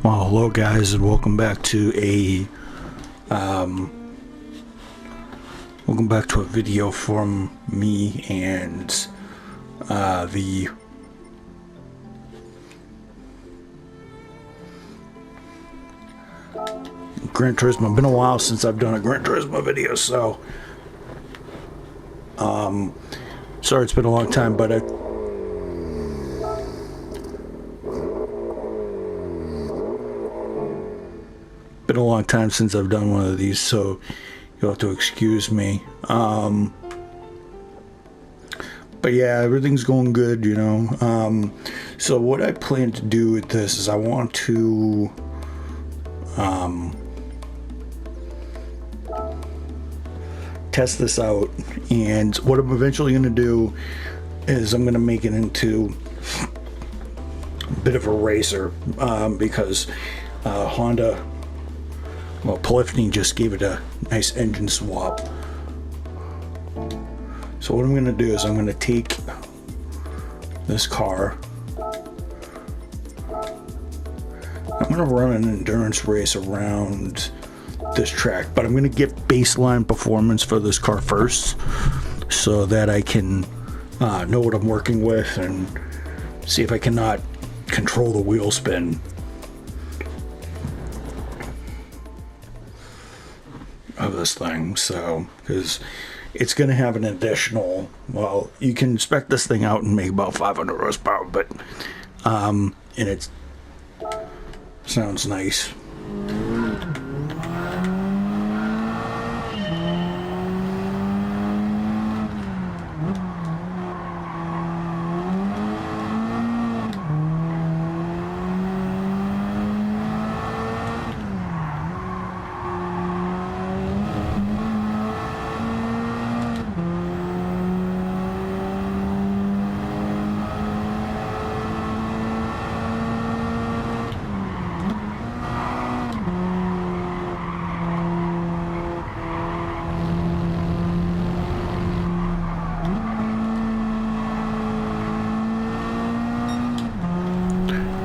Well, hello guys, and welcome back to a video from me and the Gran Turismo. It's been a while since I've done a Gran Turismo video, so sorry it's been a long time, but been a long time since I've done one of these, so you'll have to excuse me. But yeah, everything's going good, you know. So what I plan to do with this is I want to test this out, and what I'm eventually going to do is I'm going to make it into a bit of a racer, because Honda, well, Polyphony just gave it a nice engine swap. So what I'm going to do is I'm going to take this car, I'm going to run an endurance race around this track, but I'm going to get baseline performance for this car first so that I can know what I'm working with and see if I cannot control the wheel spin of this thing. So because it's going to have an additional, well, you can spec this thing out and make about 500 horsepower, but and it sounds nice.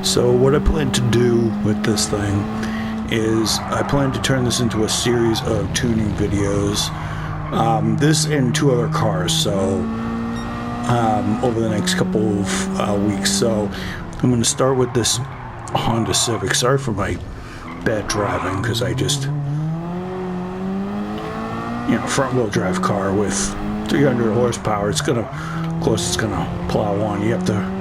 So what I plan to do with this thing is I plan to turn this into a series of tuning videos, this and two other cars, so over the next couple of weeks. So I'm going to start with this Honda Civic. Sorry for my bad driving, because I just, front wheel drive car with 300 horsepower, it's gonna plow on. You have to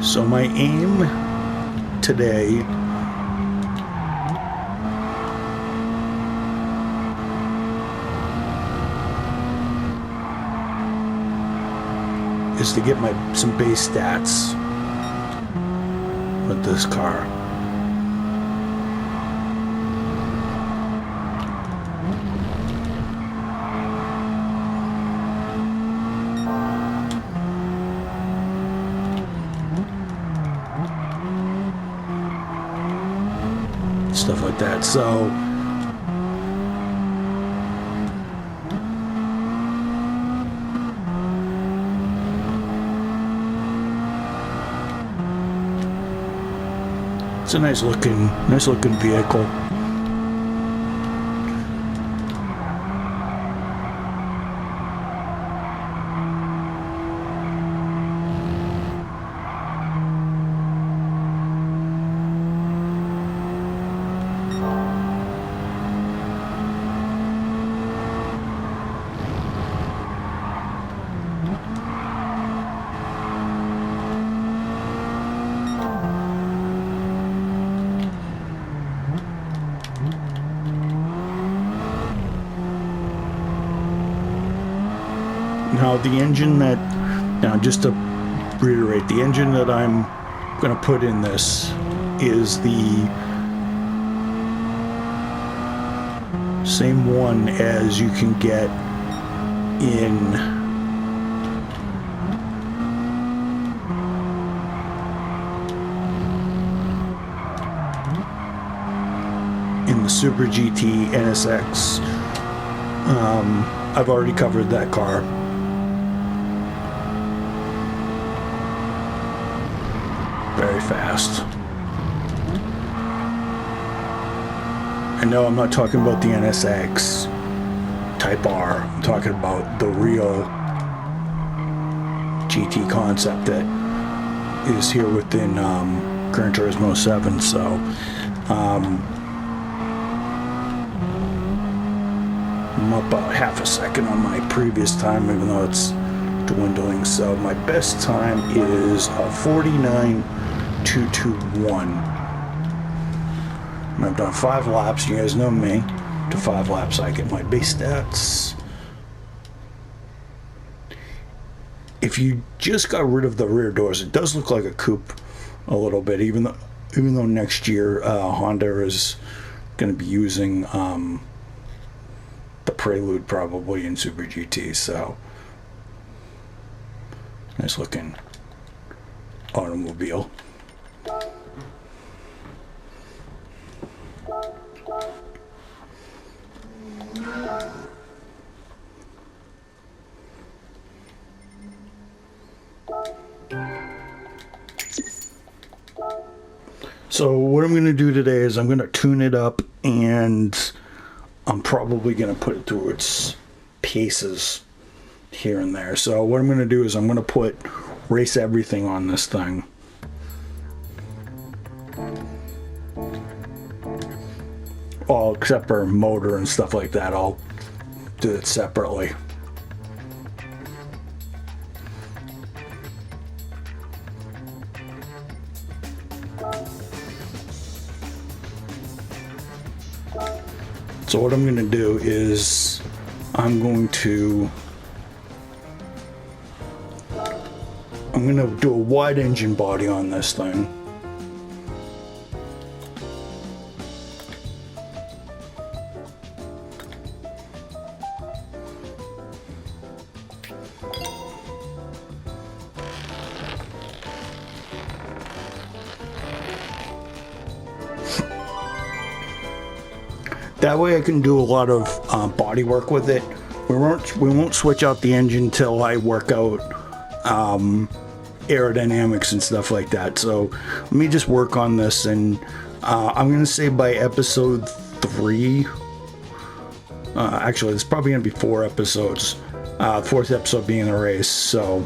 So my aim today is to get some base stats with this car. Stuff like that. So it's a nice looking vehicle. Now just to reiterate, the engine that I'm going to put in this is the same one as you can get in the Super GT NSX. I've already covered that car. very fast. And no, I'm not talking about the NSX Type R. I'm talking about the real GT concept that is here within Gran Turismo 7. So I'm up about half a second on my previous time, even though it's dwindling. So my best time is 49.221. And I've done 5 laps. You guys know me. To 5 laps, I get my base stats. If you just got rid of the rear doors, it does look like a coupe a little bit. Even though next year Honda is going to be using the Prelude probably in Super GT. So nice looking automobile. So what I'm going to do today is I'm going to tune it up, and I'm probably going to put it through its paces here and there. So what I'm going to do is I'm going to put race everything on this thing. All except for motor and stuff like that. I'll do it separately. So what I'm going to do is I'm going to do a wide engine body on this thing. That way I can do a lot of body work with it. We won't switch out the engine until I work out aerodynamics and stuff like that. So let me just work on this, and I'm going to say by episode 3, actually it's probably going to be 4 episodes, 4th episode being a race. So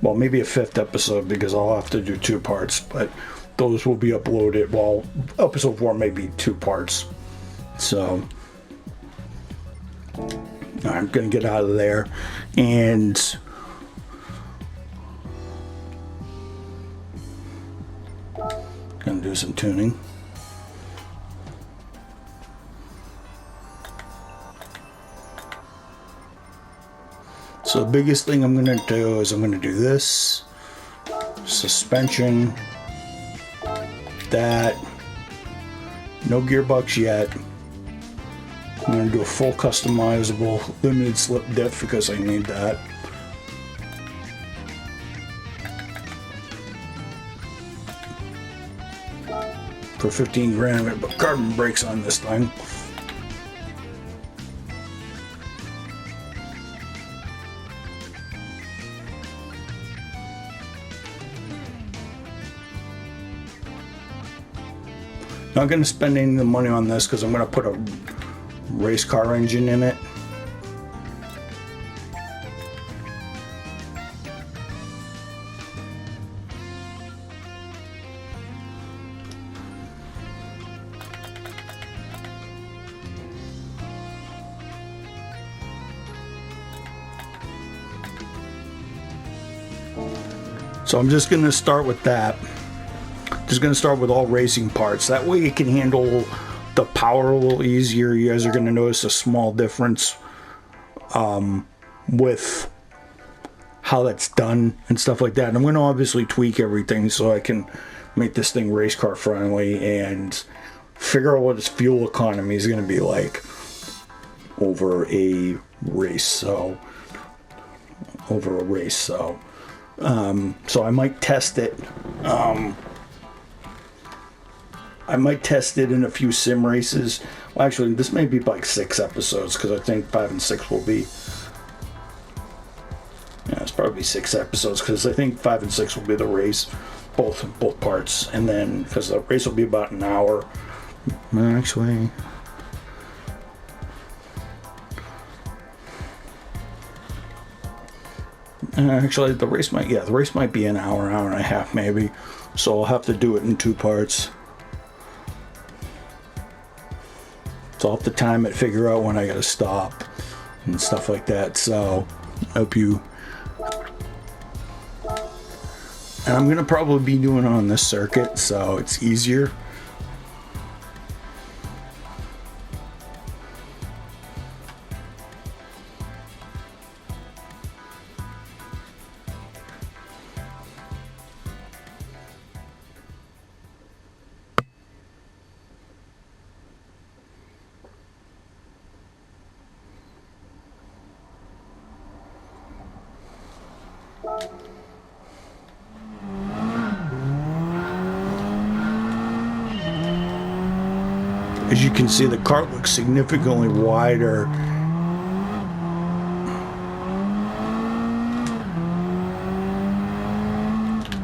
well, maybe a 5th episode, because I'll have to do 2 parts, but those will be uploaded. Well, episode 4 may be 2 parts. So I'm gonna get out of there and gonna do some tuning. So the biggest thing I'm going to do is I'm going to do this, suspension, that, no gearbox yet. I'm going to do a full customizable limited slip diff because I need that. For 15 grand, I'm going to put carbon brakes on this thing. Not going to spend any of the money on this because I'm going to put a race car engine in it. So I'm just going to start with that. Just going to start with all racing parts. That way you can handle the power a little easier. You guys are going to notice a small difference with how that's done and stuff like that. And I'm going to obviously tweak everything so I can make this thing race car friendly and figure out what its fuel economy is going to be like over a race. So so I might test it. I might test it in a few sim races, Well, actually, this may be like 6 episodes because I think 5 and 6 will be. Yeah, it's probably 6 episodes because I think 5 and 6 will be the race, both parts, and then because the race will be about an hour. Actually. Actually, the race might be an hour and a half maybe. So I'll have to do it in 2 parts. So I'll have to time it, figure out when I gotta stop and stuff like that. So I hope you. And I'm gonna probably be doing it on this circuit, so it's easier. As you can see, the cart looks significantly wider.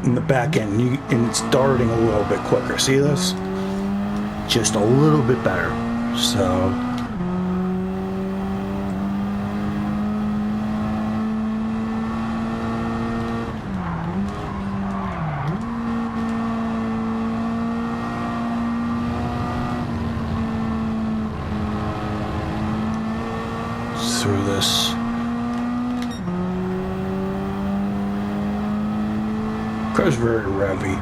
In the back end, and it's darting a little bit quicker. See this? Just a little bit better. So. Through this. Car's very revvy.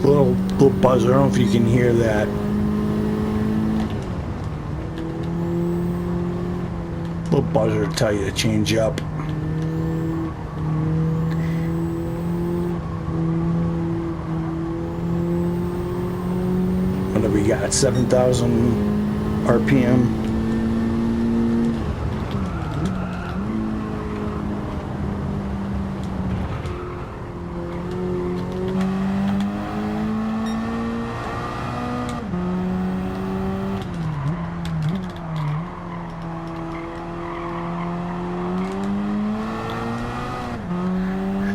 Little buzz. I don't know if you can hear that. Little buzzer to tell you to change up. What do we got? 7,000 RPM.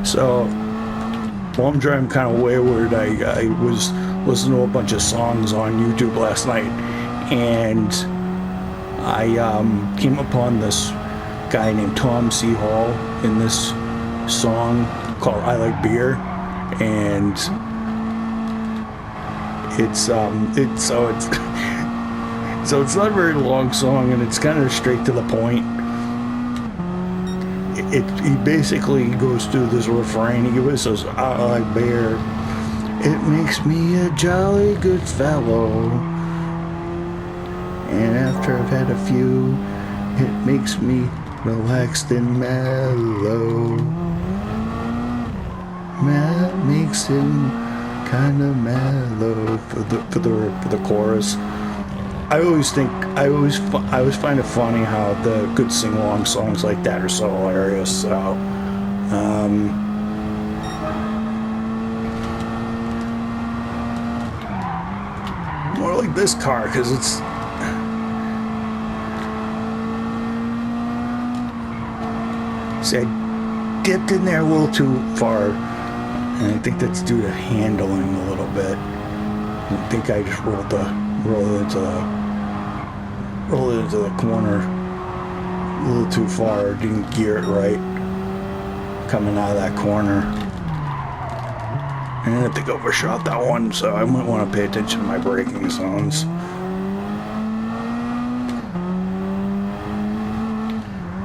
So, while I'm driving kind of wayward, I was listening to a bunch of songs on YouTube last night, and I came upon this guy named Tom C. Hall in this song called "I Like Beer," and it's not a very long song, and it's kind of straight to the point. He basically goes through this refrain. He always says, "I like beer. It makes me a jolly good fellow. And after I've had a few, it makes me relaxed and mellow." That makes him kind of mellow for the chorus. I always find it funny how the good sing-along songs like that are so hilarious. So, more like this car because it's. See, I dipped in there a little too far, and I think that's due to handling a little bit. I think I just rolled into the corner a little too far. Didn't gear it right coming out of that corner, and I think I overshot that one, so I might want to pay attention to my braking zones.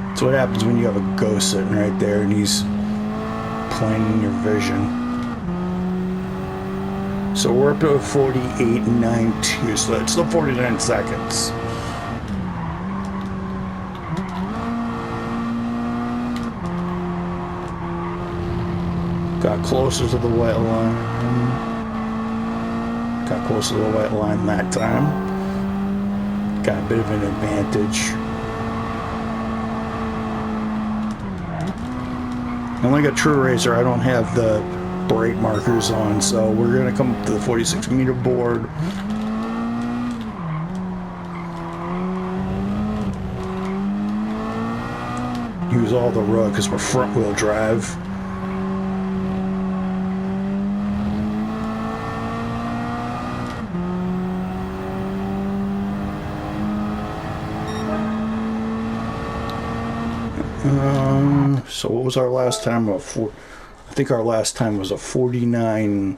That's what happens when you have a ghost sitting right there and he's playing in your vision. So we're up to 48.92, so that's still 49 seconds. Got closer to the white line. Got closer to the white line that time. Got a bit of an advantage. And like a true racer, I don't have the brake markers on, so we're going to come up to the 46 meter board. Use all the rug because we're front wheel drive. So what was our last time? I think our last time was a 49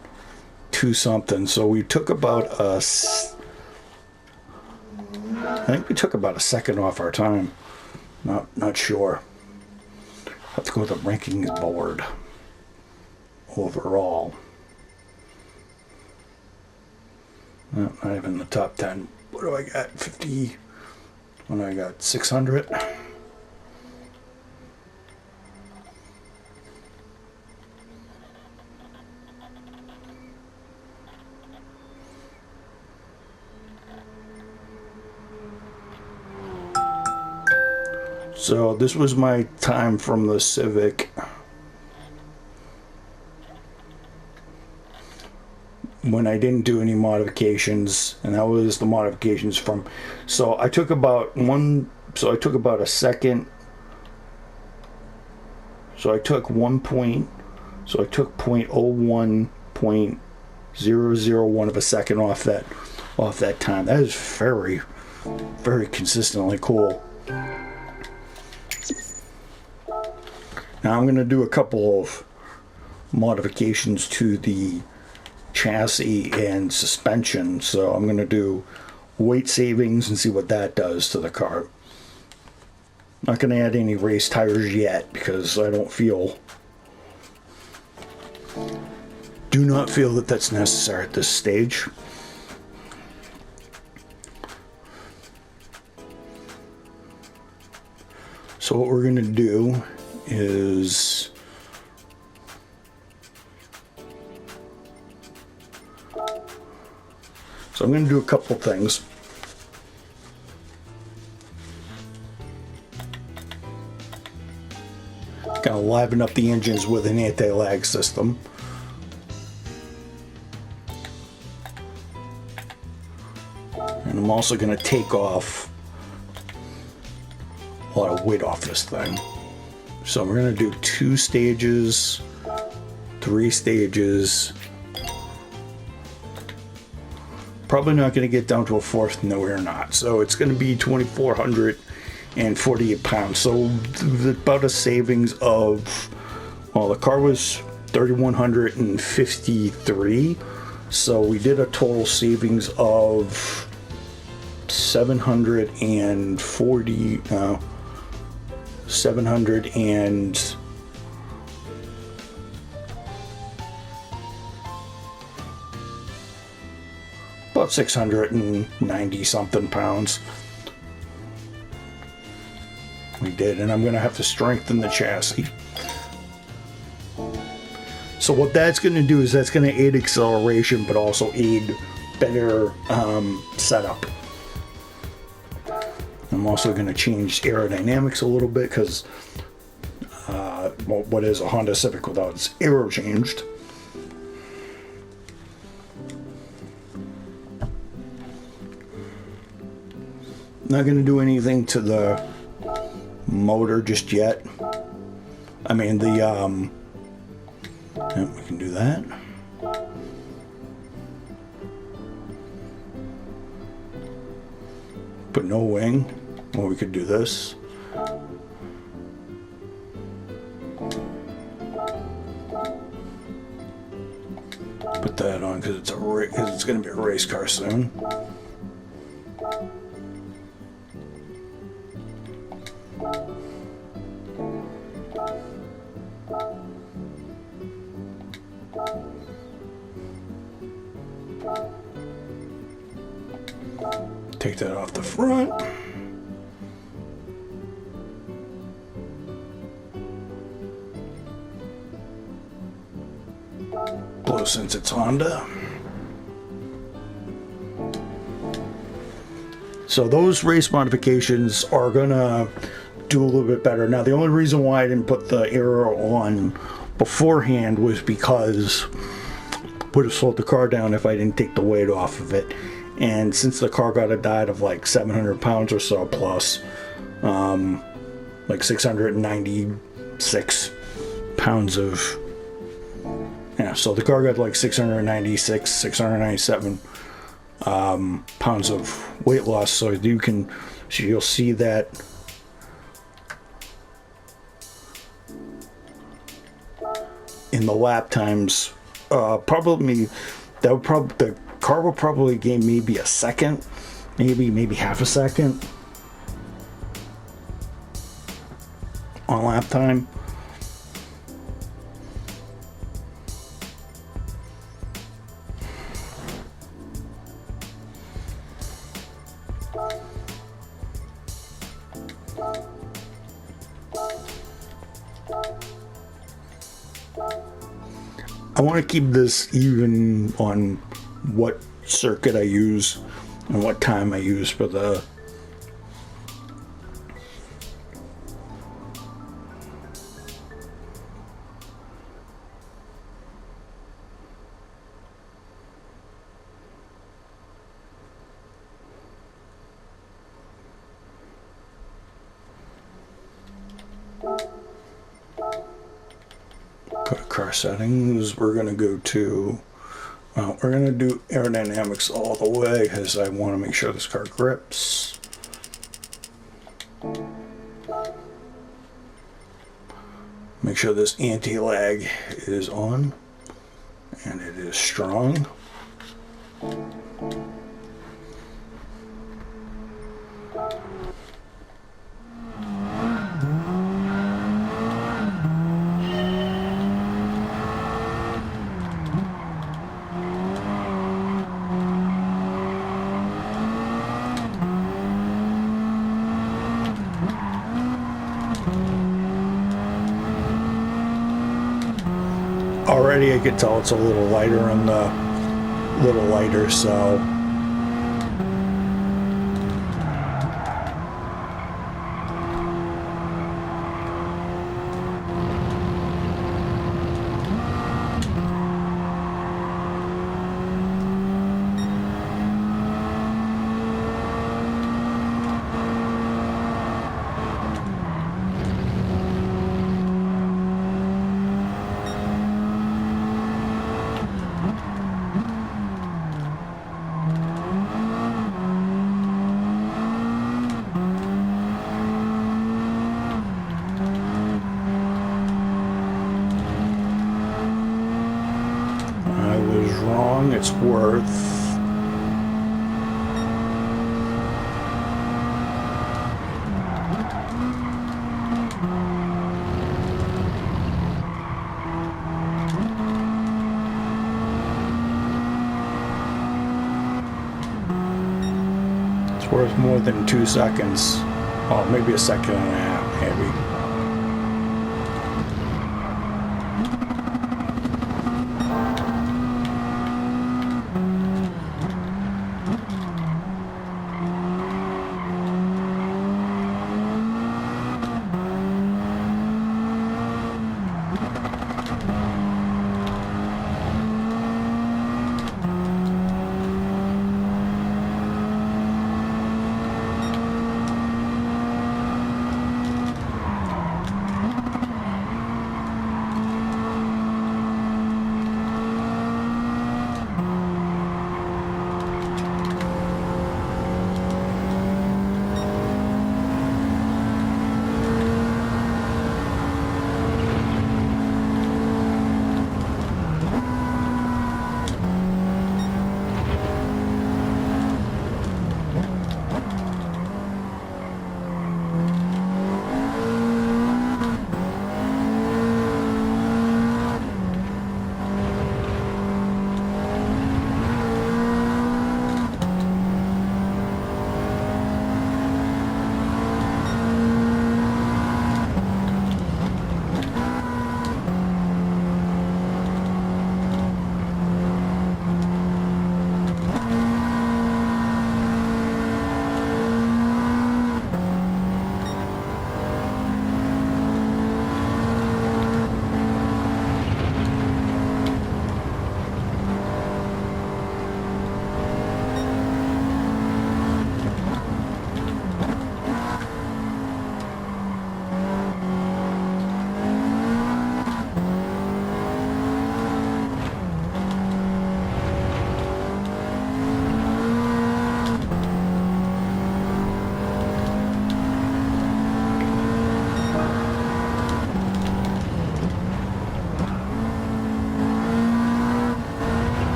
2 something. So we took about I think we took about a second off our time. Not sure. Have to go to the rankings board overall. Not even the top 10. What do I got? 50. When I got 600. So this was my time from the Civic. When I didn't do any modifications, and that was the modifications from, so I took about a second, so I took 0.001 of a second off that time. That is very, very consistently cool. Now I'm going to do a couple of modifications to the chassis and suspension. So I'm going to do weight savings and see what that does to the car. Not going to add any race tires yet because I do not feel that that's necessary at this stage. So what we're going to do is I'm going to do a couple things. Gonna liven up the engines with an anti-lag system. And I'm also going to take off a lot of weight off this thing. So we're going to do 2 stages, 3 stages. Probably not going to get down to a 4th, no we're not. So it's going to be 2,448 pounds. So about a savings of, well, the car was 3,153. So we did a total savings of 700 and about 690 something pounds we did, and I'm going to have to strengthen the chassis. So what that's going to do is that's going to aid acceleration but also aid better setup. I'm also going to change aerodynamics a little bit because what is a Honda Civic without its aero changed? Not going to do anything to the motor just yet. I mean the yeah, we can do that. But no wing. Well, we could do this. Put that on because it's going to be a race car soon. Take that off the front. since it's Honda. So those race modifications are gonna do a little bit better. Now the only reason why I didn't put the aero on beforehand was because it would have slowed the car down if I didn't take the weight off of it. And since the car got a diet of like 700 pounds or so plus, like 696 pounds of, yeah, so the car got like 696, 697 pounds of weight loss. So you'll see that in the lap times. The car will probably gain maybe a second, maybe half a second on lap time. I want to keep this even on what circuit I use and what time I use for the go to car settings. We're going to go to, we're going to do aerodynamics all the way because I want to make sure this car grips. Make sure this anti-lag is on and it is strong. Already I could tell it's a little lighter on the so wrong. It's worth more than 2 seconds. Oh, maybe a second and a half, maybe.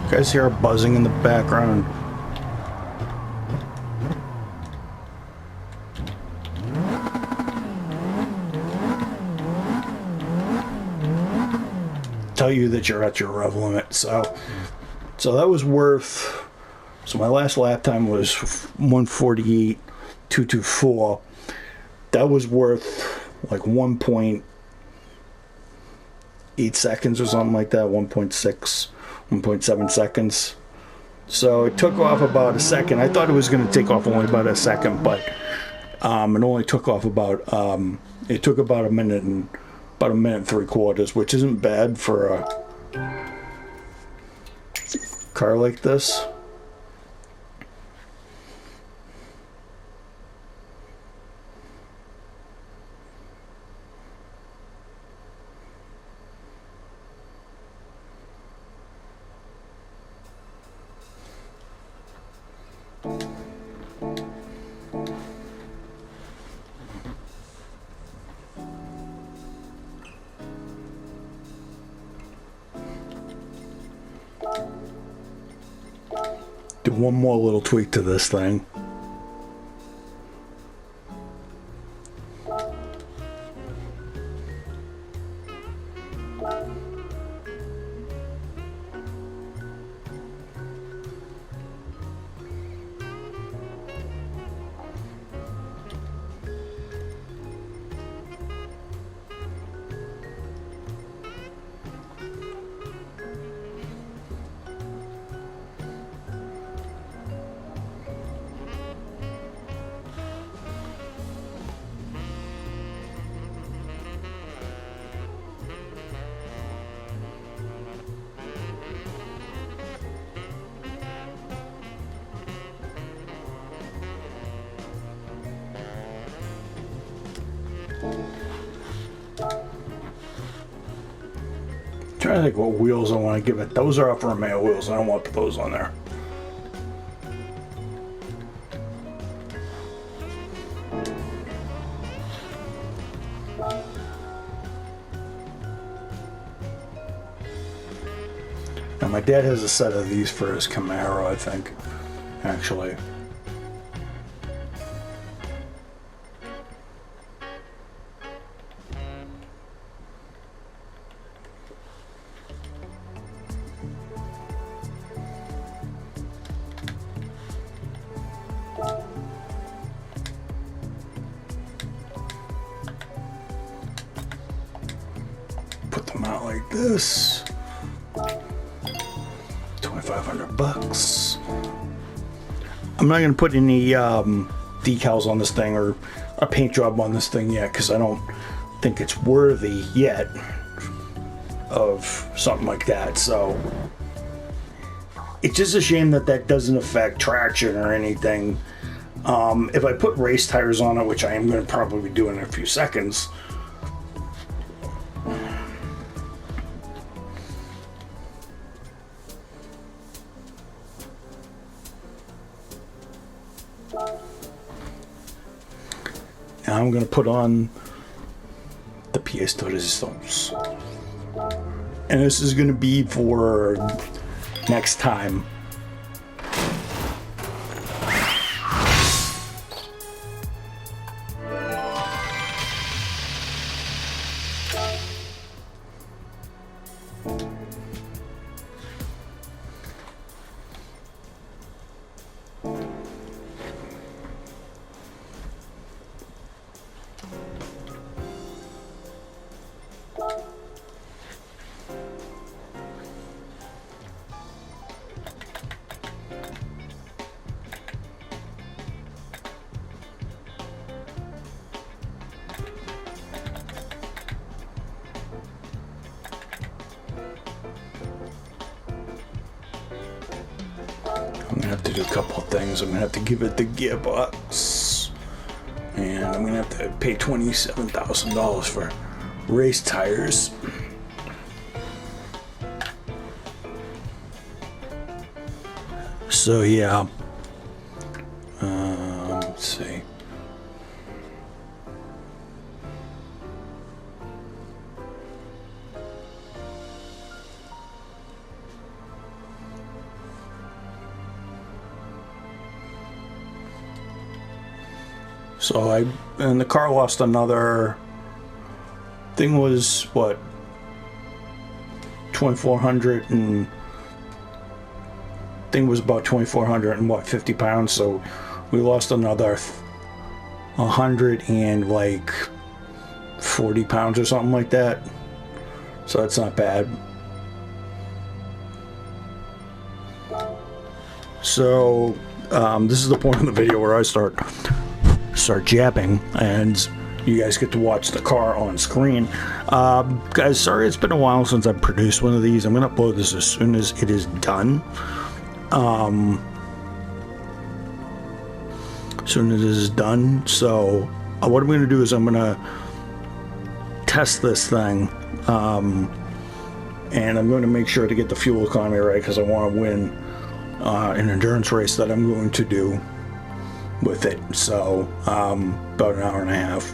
You guys hear a buzzing in the background? Tell you that you're at your rev limit. So that was worth. So my last lap time was 1:48.224. That was worth like 1.8 seconds or something like that. 1.6, 1.7 seconds. So it took off about a second. I thought it was going to take off only about a second, but it only took off about. It took about a minute and. About a minute and 3/4, which isn't bad for a car like this. Do one more little tweak to this thing. Trying to think what wheels I want to give it. Those are Alfa Romeo wheels. I don't want to put those on there. Now my dad has a set of these for his Camaro, I think, actually. Put them out like this. $2,500. I'm not gonna put any decals on this thing or a paint job on this thing yet because I don't think it's worthy yet of something like that. So it's just a shame that that doesn't affect traction or anything. If I put race tires on it, which I am going to probably do in a few seconds, now I'm going to put on the pièce de résistance. And this is going to be for next time. I'm gonna have to do a couple of things. I'm gonna have to give it the gearbox, and I'm gonna have to pay $27,000 for race tires. So yeah, let's see. So and the car lost another, thing was what, 2,400, and thing was about 2,400 and what, 50 pounds. So we lost another 140 pounds or something like that. So that's not bad. So this is the point of the video where I start jabbing, and you guys get to watch the car on screen. Guys, sorry it's been a while since I've produced one of these. I'm gonna upload this as soon as it is done. As soon as it is done. So what I'm gonna do is I'm gonna test this thing, and I'm going to make sure to get the fuel economy right, because I want to win an endurance race that I'm going to do with it. So about an hour and a half.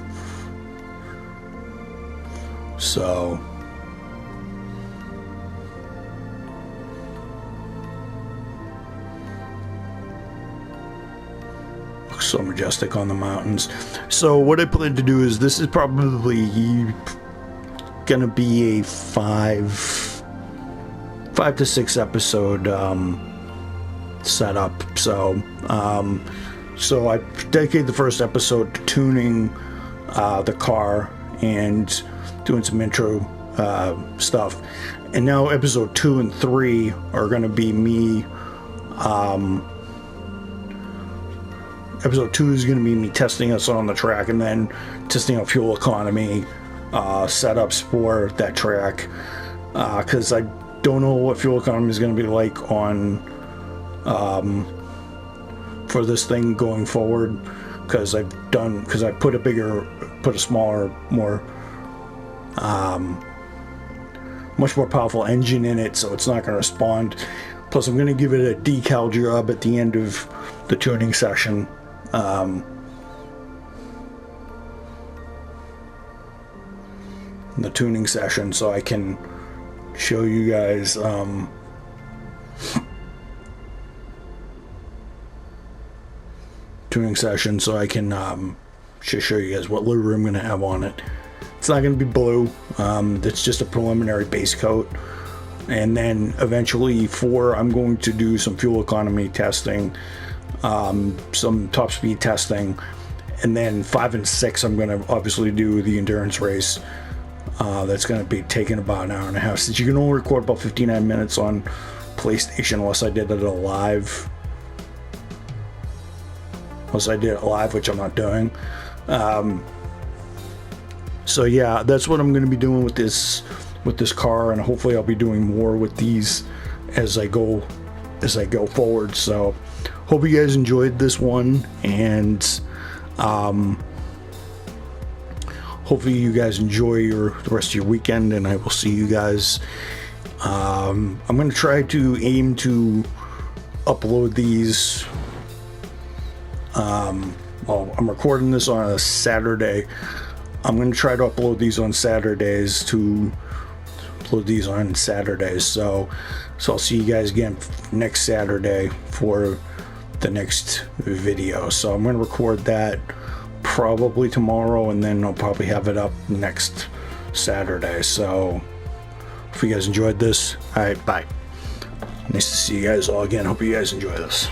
So looks so majestic on the mountains. So what I plan to do is, this is probably gonna be a 5 to 6 episode setup. So so I dedicated the first episode to tuning the car and doing some intro stuff, and now episode 2 and 3 are going to be me. Episode 2 is going to be me testing us on the track, and then testing out fuel economy setups for that track, because I don't know what fuel economy is going to be like on for this thing going forward, because I put a smaller, more much more powerful engine in it, so it's not going to respond. Plus I'm going to give it a decal job at the end of the tuning session. So I can show you guys so I can just show you guys what livery I'm going to have on it. It's not going to be blue. It's just a preliminary base coat, and then eventually I'm going to do some fuel economy testing, some top speed testing, and then 5 and 6 I'm going to obviously do the endurance race. That's going to be taking about an hour and a half, since you can only record about 59 minutes on PlayStation unless I did it live. Which I'm not doing. So yeah, that's what I'm going to be doing with this car, and hopefully I'll be doing more with these as I go forward. So hope you guys enjoyed this one, and hopefully you guys enjoy the rest of your weekend, and I will see you guys. I'm going to try to aim to upload these. Well, I'm recording this on a Saturday. I'm going to try to upload these on Saturdays. So I'll see you guys again next Saturday for the next video. So I'm going to record that probably tomorrow, and then I'll probably have it up next Saturday. So if you guys enjoyed this, all right, bye. Nice to see you guys all again. Hope you guys enjoy this.